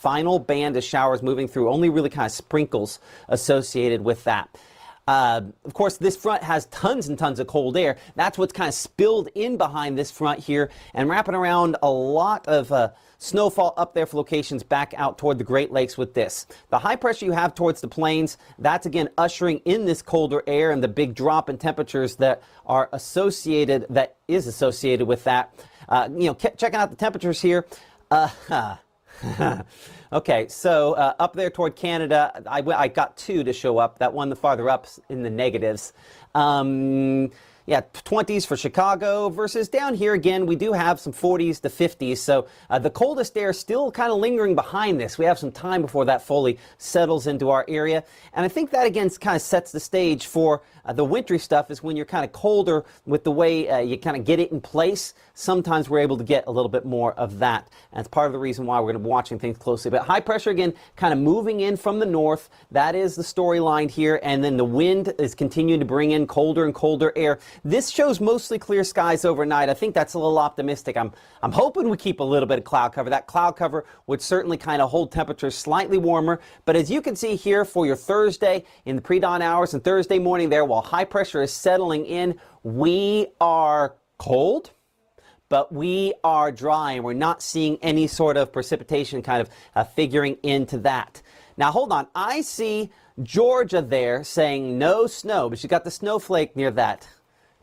final band of showers moving through, only really kind of sprinkles associated with that. Of course, this front has tons and tons of cold air. That's what's kind of spilled in behind this front here and wrapping around a lot of snowfall up there for locations back out toward the Great Lakes with this. The high pressure you have towards the plains, that's again ushering in this colder air and the big drop in temperatures that is associated with that. Checking out the temperatures here. Okay, so up there toward Canada, I got 2 to show up. That one, the farther up in the negatives. Yeah, 20s for Chicago versus down here again, we do have some 40s to 50s. So the coldest air still kind of lingering behind this. We have some time before that fully settles into our area. And I think that again kind of sets the stage for the wintry stuff is when you're kind of colder with the way you kind of get it in place. Sometimes we're able to get a little bit more of that. And it's part of the reason why we're going to be watching things closely. But high pressure again kind of moving in from the north. That is the storyline here. And then the wind is continuing to bring in colder and colder air. This shows mostly clear skies overnight. I think that's a little optimistic. I'm hoping we keep a little bit of cloud cover. That cloud cover would certainly kind of hold temperatures slightly warmer. But as you can see here for your Thursday in the pre-dawn hours and Thursday morning there, while high pressure is settling in, we are cold, but we are dry, and we're not seeing any sort of precipitation kind of figuring into that. Now, hold on. I see Georgia there saying no snow, but you got the snowflake near that.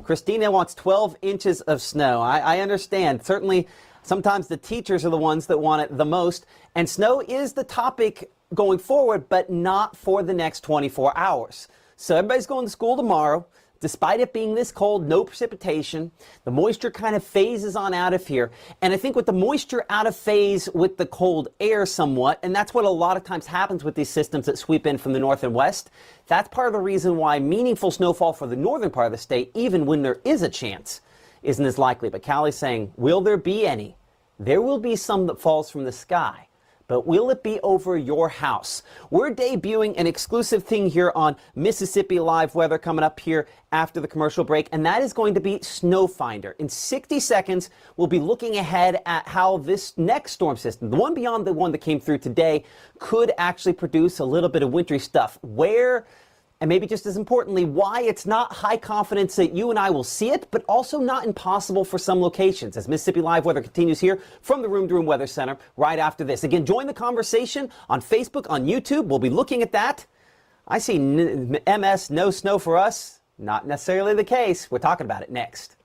Christina wants 12 inches of snow. I understand. Certainly, sometimes the teachers are the ones that want it the most. And snow is the topic going forward, but not for the next 24 hours. So everybody's going to school tomorrow. Despite it being this cold, no precipitation, the moisture kind of phases on out of here. And I think with the moisture out of phase with the cold air somewhat, and that's what a lot of times happens with these systems that sweep in from the north and west, that's part of the reason why meaningful snowfall for the northern part of the state, even when there is a chance, isn't as likely. But Callie's saying, will there be any? There will be some that falls from the sky. But will it be over your house? We're debuting an exclusive thing here on Mississippi Live Weather coming up here after the commercial break, and that is going to be Snow Finder. In 60 seconds, we'll be looking ahead at how this next storm system, the one beyond the one that came through today, could actually produce a little bit of wintry stuff. Where, and maybe just as importantly, why it's not high confidence that you and I will see it, but also not impossible for some locations. As Mississippi Live Weather continues here from the Room to Room Weather Center right after this. Again, join the conversation on Facebook, on YouTube. We'll be looking at that. I see MS, no snow for us. Not necessarily the case. We're talking about it next.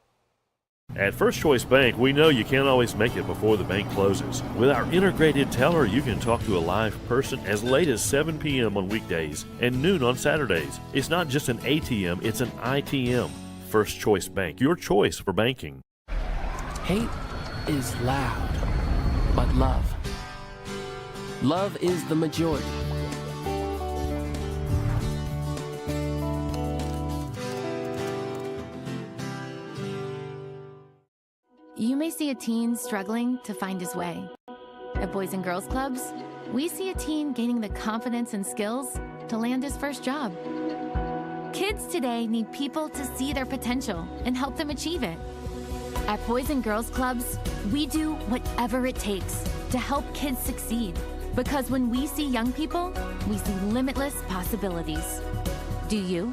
At First Choice Bank, we know you can't always make it before the bank closes. With our integrated teller, you can talk to a live person as late as 7 p.m. on weekdays and noon on Saturdays. It's not just an ATM, it's an ITM. First Choice Bank, your choice for banking. Hate is loud, but love is the majority. You may see a teen struggling to find his way. At Boys and Girls Clubs, we see a teen gaining the confidence and skills to land his first job. Kids today need people to see their potential and help them achieve it. At Boys and Girls Clubs, we do whatever it takes to help kids succeed. Because when we see young people, we see limitless possibilities. Do you?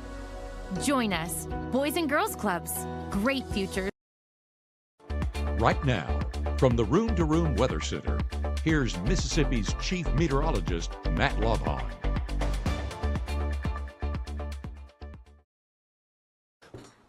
Join us, Boys and Girls Clubs. Great futures. Right now, from the Room to Room Weather Center, here's Mississippi's Chief Meteorologist, Matt Lovhawn.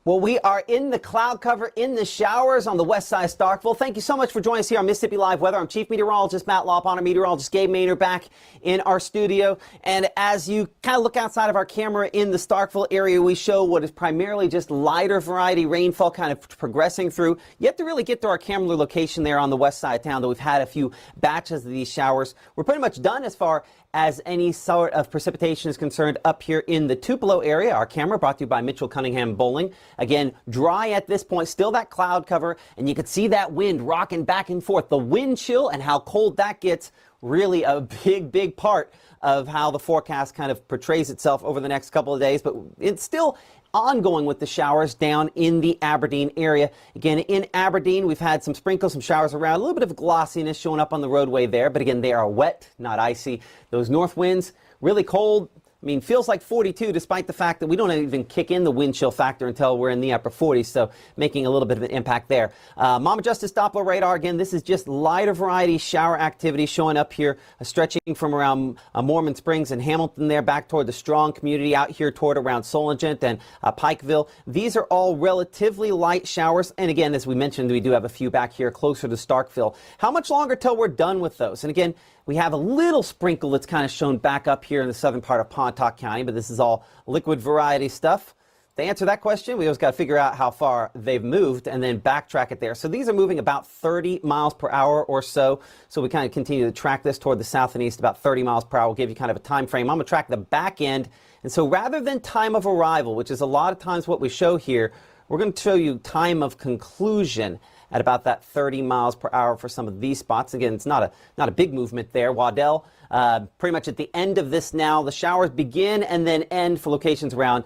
Well, we are in the cloud cover, in the showers on the west side of Starkville. Thank you so much for joining us here on Mississippi Live Weather. I'm Chief Meteorologist Matt Lovhawn, our meteorologist Gabe Maynard back in our studio. And as you kind of look outside of our camera in the Starkville area, we show what is primarily just lighter variety rainfall kind of progressing through. Yet to really get to our camera location there on the west side of town, though we've had a few batches of these showers. We're pretty much done as far as any sort of precipitation is concerned up here in the Tupelo area. Our camera brought to you by Mitchell Cunningham Bowling. Again, dry at this point, still that cloud cover, and you can see that wind rocking back and forth. The wind chill and how cold that gets, really a big part of how the forecast kind of portrays itself over the next couple of days. But it's still ongoing with the showers down in the Aberdeen area. Again, in Aberdeen, we've had some sprinkles, some showers around, a little bit of glossiness showing up on the roadway there, but again, they are wet, not icy. Those north winds, really cold. I mean, feels like 42 despite the fact that we don't even kick in the wind chill factor until we're in the upper 40s, so making a little bit of an impact there. Mama Justice Doppler radar, again, this is just lighter variety shower activity showing up here, stretching from around Mormon Springs and Hamilton there back toward the Strong community out here toward around Solingent and Pikeville. These are all relatively light showers, and again, as we mentioned, we do have a few back here closer to Starkville. How much longer till we're done with those? And again, we have a little sprinkle that's kind of shown back up here in the southern part of Pontotoc County, but this is all liquid variety stuff. To answer that question, we always got to figure out how far they've moved and then backtrack it there. So these are moving about 30 miles per hour or so. So we kind of continue to track this toward the south and east, about 30 miles per hour. We'll give you kind of a time frame. I'm going to track the back end. And so rather than time of arrival, which is a lot of times what we show here, we're going to show you time of conclusion at about that 30 miles per hour for some of these spots. Again, it's not a big movement there. Waddell, pretty much at the end of this now. The showers begin and then end for locations around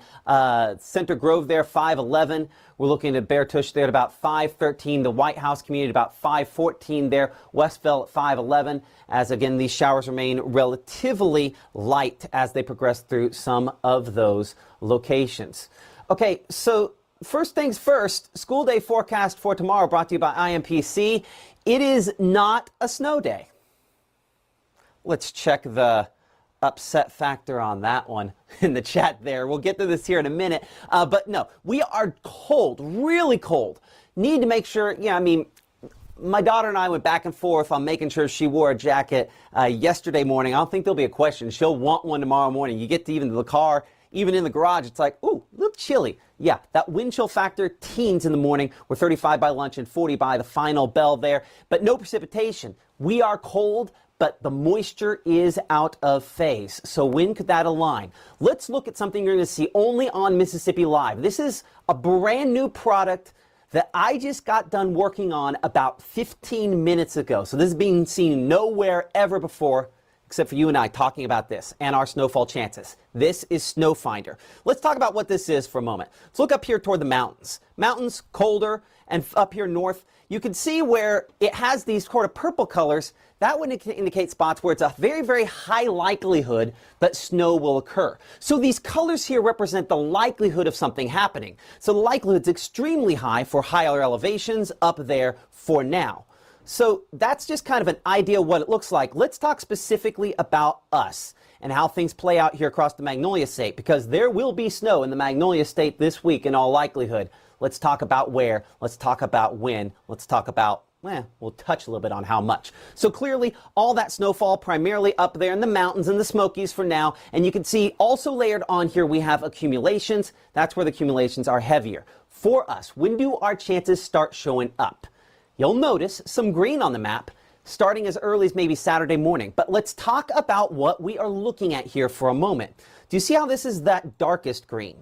Center Grove there, 511. We're looking at Bear Tush there at about 513. The White House community at about 514 there. Westville at 511. As again, these showers remain relatively light as they progress through some of those locations. Okay, so first things first, school day forecast for tomorrow brought to you by IMPC. It is not a snow day. Let's check the upset factor on that one in the chat there. We'll get to this here in a minute. But no, we are cold, really cold. Need to make sure, I mean, my daughter and I went back and forth on making sure she wore a jacket yesterday morning. I don't think there'll be a question. She'll want one tomorrow morning. You get to even the car, even in the garage, it's like, ooh, a little chilly. Yeah, that wind chill factor, teens in the morning. We're 35 by lunch and 40 by the final bell there. But no precipitation. We are cold, but the moisture is out of phase. So when could that align? Let's look at something you're going to see only on Mississippi Live. This is a brand new product that I just got done working on about 15 minutes ago. So this is being seen nowhere ever before, except for you and I talking about this and our snowfall chances. This is Snow Finder. Let's talk about what this is for a moment. Let's look up here toward the mountains. Mountains, colder, and up here north, you can see where it has these sort of purple colors. That would indicate spots where it's a very, very high likelihood that snow will occur. So these colors here represent the likelihood of something happening. So the likelihood's extremely high for higher elevations up there for now. So that's just kind of an idea of what it looks like. Let's talk specifically about us and how things play out here across the Magnolia State, because there will be snow in the Magnolia State this week in all likelihood. Let's talk about where, let's talk about when, let's talk about, we'll touch a little bit on how much. So clearly all that snowfall primarily up there in the mountains and the Smokies for now, and you can see also layered on here we have accumulations. That's where the accumulations are heavier. For us, when do our chances start showing up? You'll notice some green on the map starting as early as maybe Saturday morning. But let's talk about what we are looking at here for a moment. Do you see how this is that darkest green?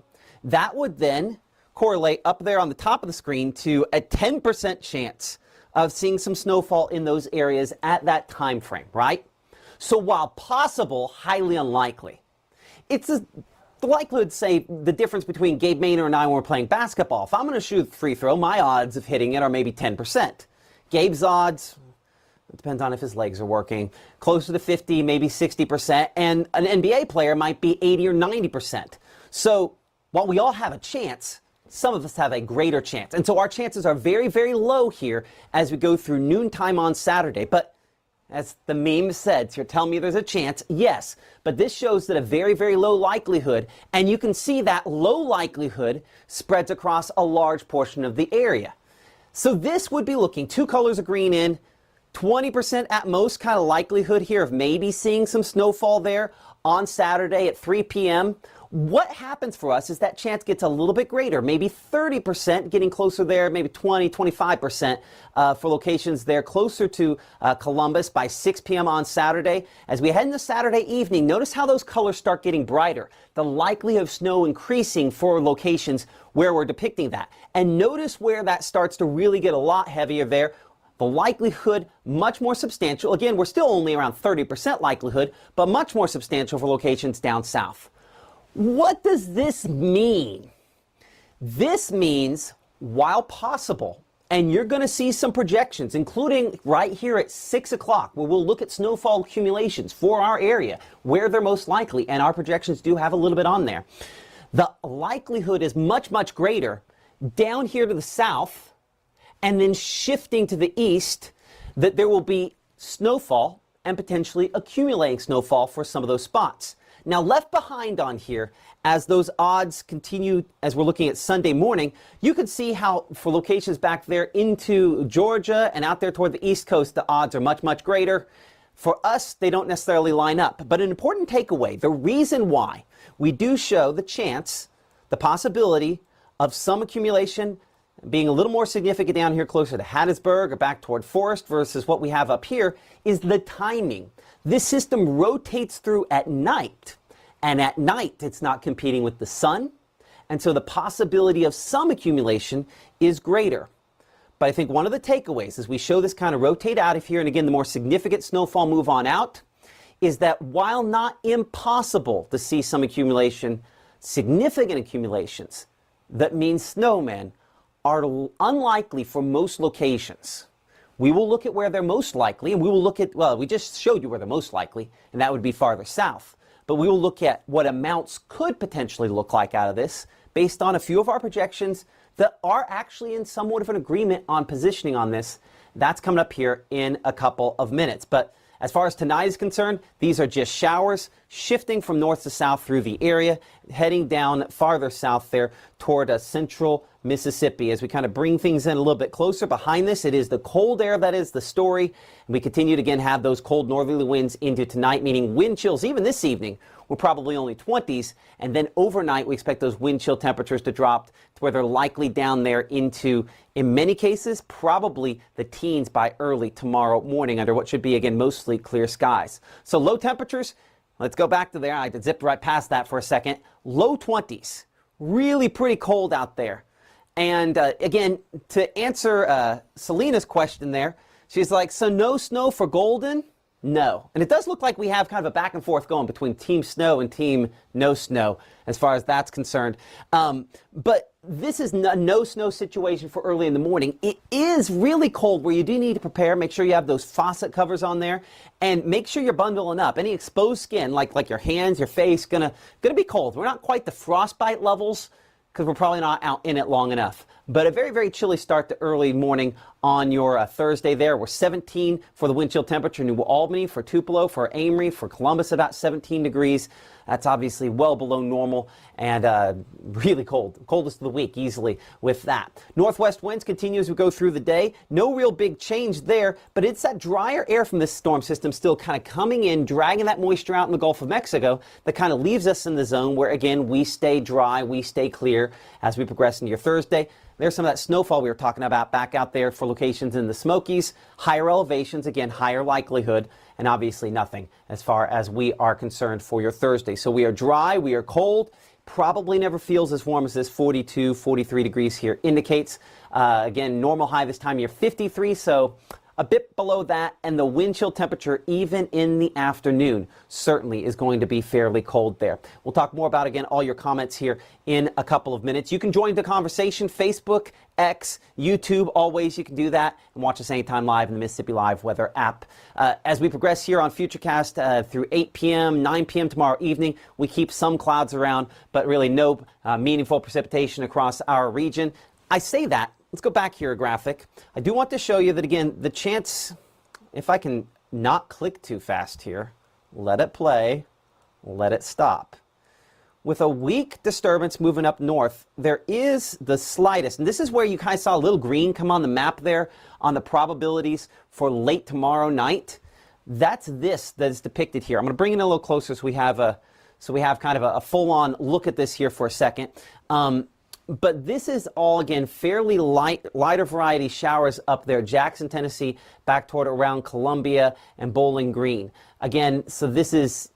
That would then correlate up there on the top of the screen to a 10% chance of seeing some snowfall in those areas at that time frame, right? So while possible, highly unlikely. It's the likelihood, say, the difference between Gabe Maynard and I when we're playing basketball. If I'm going to shoot a free throw, my odds of hitting it are maybe 10%. Gabe's odds, it depends on if his legs are working, closer to 50, maybe 60%, and an NBA player might be 80 or 90%. So while we all have a chance, some of us have a greater chance. And so our chances are very, very low here as we go through noontime on Saturday. But as the meme said, so you're telling me there's a chance? Yes. But this shows that a very, very low likelihood, and you can see that low likelihood spreads across a large portion of the area. So this would be looking, two colors of green in, 20% at most kind of likelihood here of maybe seeing some snowfall there on Saturday at 3 p.m. What happens for us is that chance gets a little bit greater, maybe 30%, getting closer there, maybe 20, 25% for locations there closer to Columbus by 6 p.m. on Saturday. As we head into Saturday evening, notice how those colors start getting brighter. The likelihood of snow increasing for locations where we're depicting that. And notice where that starts to really get a lot heavier there. The likelihood much more substantial. Again, we're still only around 30% likelihood, but much more substantial for locations down south. What does this mean? This means, while possible, and you're going to see some projections, including right here at 6 o'clock, where we'll look at snowfall accumulations for our area, where they're most likely, and our projections do have a little bit on there. The likelihood is much, much greater down here to the south, and then shifting to the east, that there will be snowfall and potentially accumulating snowfall for some of those spots. Now, left behind on here, as those odds continue, as we're looking at Sunday morning, you can see how for locations back there into Georgia and out there toward the East Coast, the odds are much, much greater. For us, they don't necessarily line up. But an important takeaway, the reason why we do show the chance, the possibility of some accumulation being a little more significant down here closer to Hattiesburg or back toward Forest versus what we have up here is the timing. This system rotates through at night, and at night it's not competing with the sun, and so the possibility of some accumulation is greater. But I think one of the takeaways as we show this kind of rotate out of here, and again the more significant snowfall move on out, is that while not impossible to see some accumulation, significant accumulations, that means snowmen are unlikely for most locations. We will look at where they're most likely, and we will look at, well, we just showed you where they're most likely, and that would be farther south. But we will look at what amounts could potentially look like out of this based on a few of our projections that are actually in somewhat of an agreement on positioning on this. That's coming up here in a couple of minutes. But as far as tonight is concerned, these are just showers shifting from north to south through the area, heading down farther south there toward central Mississippi. As we kind of bring things in a little bit closer, behind this, it is the cold air that is the story. And we continue to again have those cold northerly winds into tonight, meaning wind chills even this evening were probably only 20s. And then overnight, we expect those wind chill temperatures to drop to where they're likely down there into, in many cases, probably the teens by early tomorrow morning under what should be, again, mostly clear skies. So low temperatures, let's go back to there. I zipped right past that for a second. Low 20s, really pretty cold out there. And again, to answer Selena's question there, she's like, so no snow for Golden? No. And it does look like we have kind of a back and forth going between Team Snow and Team No Snow as far as that's concerned. But this is a no snow situation for early in the morning. It is really cold where you do need to prepare. Make sure you have those faucet covers on there and make sure you're bundling up. Any exposed skin, like your hands, your face, gonna be cold. We're not quite the frostbite levels because we're probably not out in it long enough. But a very, very chilly start to early morning on your Thursday there. We're 17 for the wind chill temperature in New Albany, for Tupelo, for Amory, for Columbus, about 17 degrees. That's obviously well below normal and really cold. Coldest of the week easily with that. Northwest winds continue as we go through the day. No real big change there, but it's that drier air from this storm system still kind of coming in, dragging that moisture out in the Gulf of Mexico that kind of leaves us in the zone where, again, we stay dry, we stay clear as we progress into your Thursday. There's some of that snowfall we were talking about back out there for locations in the Smokies. Higher elevations, again, higher likelihood, and obviously nothing as far as we are concerned for your Thursday. So we are dry, we are cold, probably never feels as warm as this 42, 43 degrees here indicates. Again, normal high this time of year 53, so a bit below that, and the wind chill temperature even in the afternoon certainly is going to be fairly cold there. We'll talk more about, again, all your comments here in a couple of minutes. You can join the conversation, Facebook, X, YouTube, always you can do that, and watch us anytime live in the Mississippi Live Weather app. As we progress here on Futurecast through 8 p.m., 9 p.m. tomorrow evening, we keep some clouds around, but really no meaningful precipitation across our region. I say that. Let's go back here a graphic. I do want to show you that, again, the chance, if I can not click too fast here, let it play, let it stop. With a weak disturbance moving up north, there is the slightest, and this is where you kind of saw a little green come on the map there on the probabilities for late tomorrow night. That's this that is depicted here. I'm going to bring it in a little closer so we have kind of a full-on look at this here for a second. But this is all, again, fairly lighter variety showers up there. Jackson, Tennessee, back toward around Columbia and Bowling Green. Again, so this is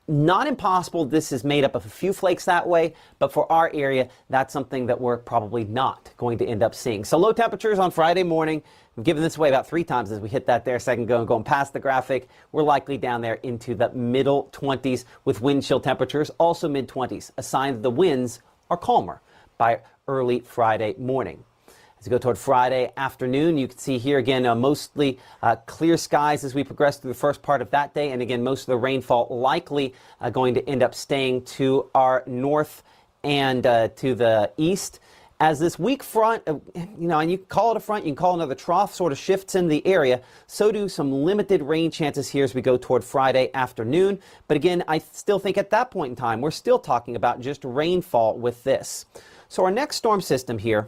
not impossible. This is made up of a few flakes that way, but for our area, that's something that we're probably not going to end up seeing. So low temperatures on Friday morning. We've given this away about 3 times as we hit that there a second ago and going past the graphic. We're likely down there into the middle 20s with wind chill temperatures, also mid 20s, a sign that the winds are calmer. by early Friday morning. As we go toward Friday afternoon, you can see here again mostly clear skies as we progress through the first part of that day. And again, most of the rainfall likely going to end up staying to our north and to the east. As this weak front, and you can call it a front, you can call it another trough, sort of shifts in the area, so do some limited rain chances here as we go toward Friday afternoon. But again, I still think at that point in time, we're still talking about just rainfall with this. So our next storm system here,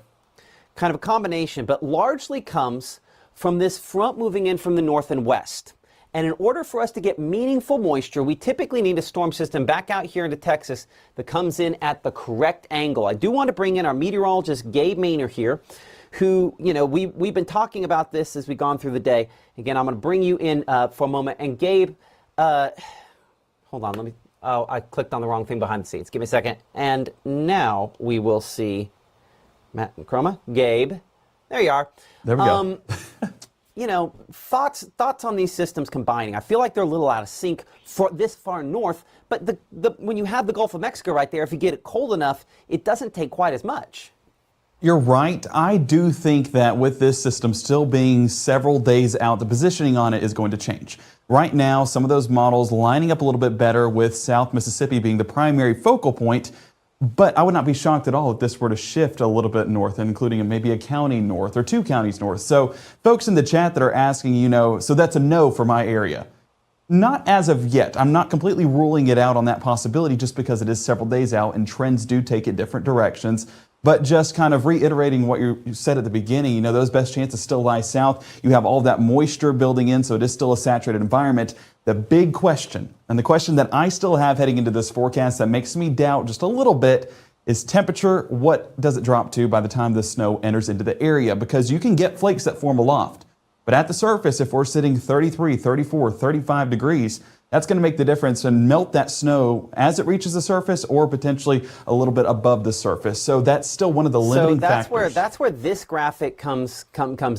kind of a combination, but largely comes from this front moving in from the north and west. And in order for us to get meaningful moisture, we typically need a storm system back out here into Texas that comes in at the correct angle. I do want to bring in our meteorologist, Gabe Maynor here, who, we've been talking about this as we've gone through the day. Again, I'm going to bring you in for a moment. And Gabe, hold on, I clicked on the wrong thing behind the scenes. Give me a second. And now we will see Matt and Chroma, Gabe. There you are. There we go. Thoughts on these systems combining. I feel like they're a little out of sync for this far north, but when you have the Gulf of Mexico right there, if you get it cold enough, it doesn't take quite as much. You're right. I do think that with this system still being several days out, the positioning on it is going to change. Right now, some of those models lining up a little bit better with South Mississippi being the primary focal point. But I would not be shocked at all if this were to shift a little bit north, including maybe a county north or 2 counties north. So folks in the chat that are asking, so that's a no for my area. Not as of yet. I'm not completely ruling it out on that possibility just because it is several days out and trends do take it different directions. But just kind of reiterating what you said at the beginning, those best chances still lie south. You have all that moisture building in, so it is still a saturated environment. The big question, and the question that I still have heading into this forecast that makes me doubt just a little bit, is temperature. What does it drop to by the time the snow enters into the area? Because you can get flakes that form aloft. But at the surface, if we're sitting 33, 34, 35 degrees, that's going to make the difference and melt that snow as it reaches the surface or potentially a little bit above the surface. So that's still one of the limiting factors. That's where this graphic comes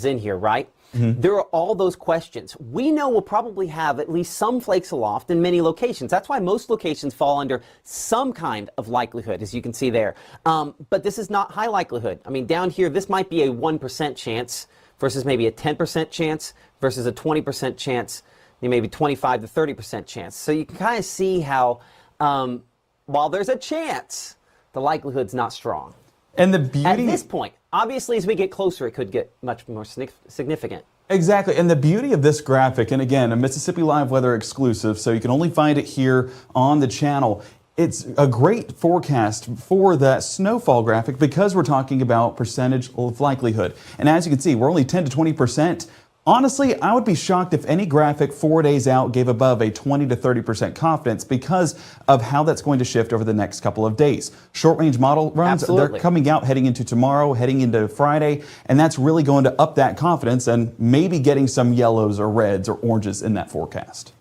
in here, right? Mm-hmm. There are all those questions. We know we'll probably have at least some flakes aloft in many locations. That's why most locations fall under some kind of likelihood, as you can see there. But this is not high likelihood. I mean, down here, this might be a 1% chance versus maybe a 10% chance versus a 20% chance, maybe 25 to 30% chance. So you can kind of see how, while there's a chance, the likelihood's not strong. And the beauty at this point, obviously, as we get closer, it could get much more significant. Exactly. And the beauty of this graphic, and again, a Mississippi Live weather exclusive, so you can only find it here on the channel. It's a great forecast for that snowfall graphic because we're talking about percentage of likelihood. And as you can see, we're only 10 to 20%. Honestly, I would be shocked if any graphic 4 days out gave above a 20 to 30% confidence because of how that's going to shift over the next couple of days. Short-range model runs, Absolutely. They're coming out heading into tomorrow, heading into Friday, and that's really going to up that confidence and maybe getting some yellows or reds or oranges in that forecast.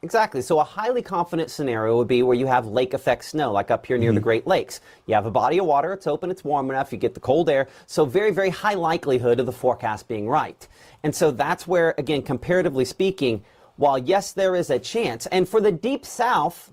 Exactly. So a highly confident scenario would be where you have lake effect snow, like up here near the Great Lakes. You have a body of water, it's open, it's warm enough, you get the cold air. So very, very high likelihood of the forecast being right. And so that's where, again, comparatively speaking, while yes, there is a chance, and for the deep south,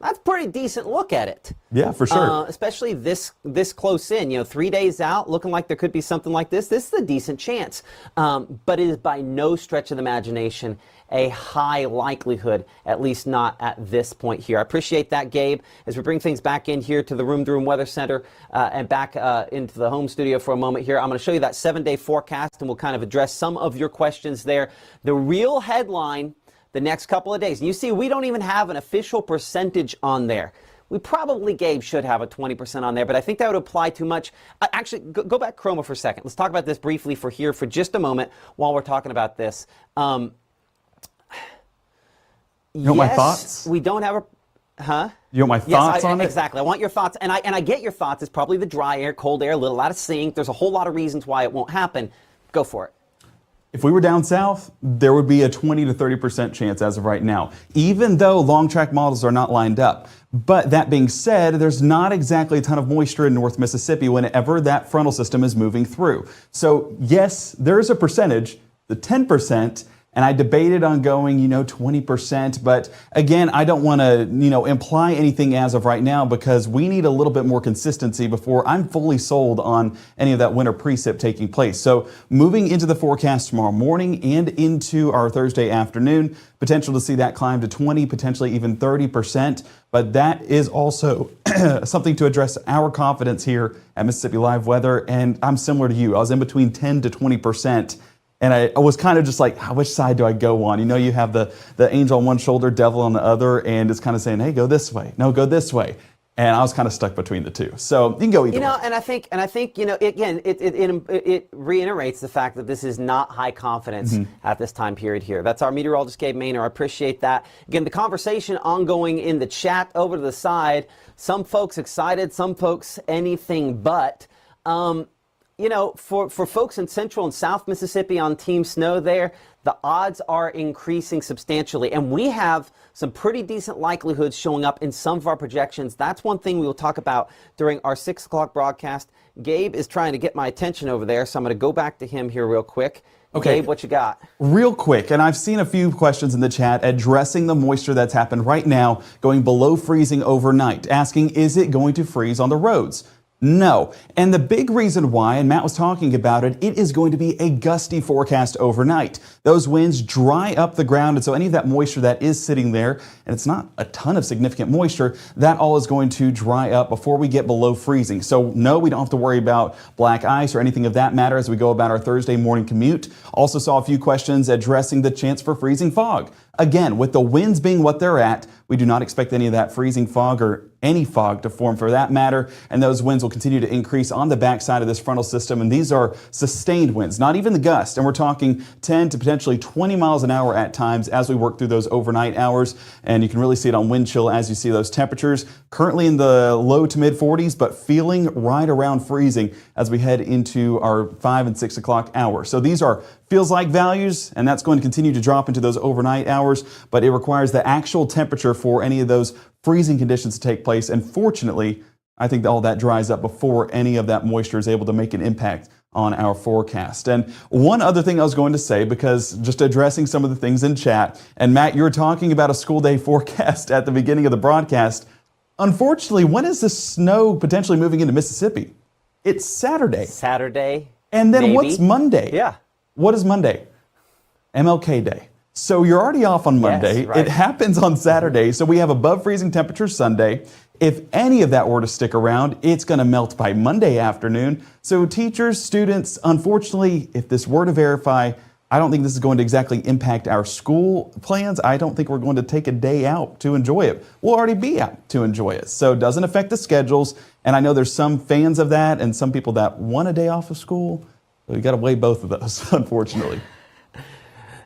that's a pretty decent look at it. Yeah, for sure. Especially this close in, 3 days out, looking like there could be something like this. This is a decent chance, but it is by no stretch of the imagination a high likelihood, at least not at this point here. I appreciate that, Gabe. As we bring things back in here to the Room to Room Weather Center and back into the home studio for a moment here, I'm going to show you that 7-day forecast, and we'll kind of address some of your questions there. The real headline the next couple of days. And you see, we don't even have an official percentage on there. We probably, Gabe, should have a 20% on there, but I think that would apply too much. Actually, go back Chroma for a second. Let's talk about this briefly for just a moment while we're talking about this. You want my thoughts? We don't have a... You want my thoughts on it? Exactly. I want your thoughts, and I get your thoughts. It's probably the dry air, cold air, a little out of sync. There's a whole lot of reasons why it won't happen. Go for it. If we were down south, there would be a 20 to 30% chance as of right now, even though long track models are not lined up. But that being said, there's not exactly a ton of moisture in North Mississippi whenever that frontal system is moving through. So yes, there is a percentage, the 10%. And I debated on going, 20%. But again, I don't want to, imply anything as of right now because we need a little bit more consistency before I'm fully sold on any of that winter precip taking place. So moving into the forecast tomorrow morning and into our Thursday afternoon, potential to see that climb to 20, potentially even 30%. But that is also something to address our confidence here at Mississippi Live Weather. And I'm similar to you. I was in between 10 to 20%. And I was kind of just like, which side do I go on? You have the angel on one shoulder, devil on the other, and it's kind of saying, hey, go this way. No, go this way. And I was kind of stuck between the two. So you can go either way. And I think, again, it reiterates the fact that this is not high confidence at this time period here. That's our meteorologist, Gabe Maynor. I appreciate that. Again, the conversation ongoing in the chat over to the side. Some folks excited, some folks anything but. For folks in Central and South Mississippi on Team Snow there, the odds are increasing substantially. And we have some pretty decent likelihoods showing up in some of our projections. That's one thing we will talk about during our 6 o'clock broadcast. Gabe is trying to get my attention over there, so I'm going to go back to him here real quick. Okay. Gabe, what you got? Real quick, and I've seen a few questions in the chat addressing the moisture that's happened right now, going below freezing overnight, asking, is it going to freeze on the roads? No. And the big reason why, and Matt was talking about it, it is going to be a gusty forecast overnight. Those winds dry up the ground, and so any of that moisture that is sitting there, and it's not a ton of significant moisture, that all is going to dry up before we get below freezing. So no, we don't have to worry about black ice or anything of that matter as we go about our Thursday morning commute. Also saw a few questions addressing the chance for freezing fog. Again, with the winds being what they're at, we do not expect any of that freezing fog or any fog to form for that matter, and those winds will continue to increase on the backside of this frontal system, and these are sustained winds, not even the gust, and we're talking 10 to potentially 20 miles an hour at times as we work through those overnight hours, and you can really see it on wind chill as you see those temperatures currently in the low to mid 40s, but feeling right around freezing as we head into our 5 and 6 o'clock hours. So these are feels like values, and that's going to continue to drop into those overnight hours, but it requires the actual temperature for any of those freezing conditions to take place. And fortunately, I think all that dries up before any of that moisture is able to make an impact on our forecast. And one other thing I was going to say, because just addressing some of the things in chat, and Matt, you were talking about a school day forecast at the beginning of the broadcast. Unfortunately, when is the snow potentially moving into Mississippi? It's Saturday. Saturday. And then maybe. What's Monday? Yeah. What is Monday? MLK Day. So you're already off on Monday. Yes, right. It happens on Saturday. So we have above freezing temperatures Sunday. If any of that were to stick around, it's going to melt by Monday afternoon. So teachers, students, unfortunately, if this were to verify, I don't think this is going to exactly impact our school plans. I don't think we're going to take a day out to enjoy it. We'll already be out to enjoy it. So it doesn't affect the schedules. And I know there's some fans of that and some people that want a day off of school. So you got to weigh both of those, unfortunately.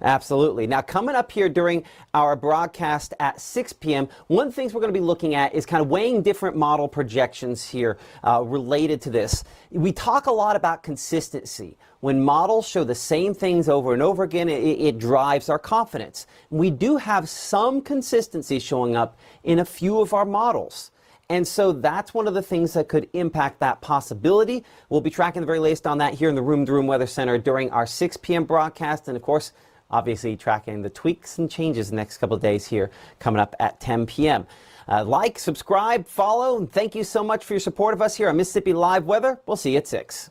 Absolutely. Now, coming up here during our broadcast at 6 p.m., one of the things we're going to be looking at is kind of weighing different model projections here related to this. We talk a lot about consistency. When models show the same things over and over again, it drives our confidence. We do have some consistency showing up in a few of our models. And so that's one of the things that could impact that possibility. We'll be tracking the very latest on that here in the Room to Room Weather Center during our 6 p.m. broadcast. And of course, obviously tracking the tweaks and changes the next couple of days here coming up at 10 p.m. Like, subscribe, follow, and thank you so much for your support of us here on Mississippi Live Weather. We'll see you at 6.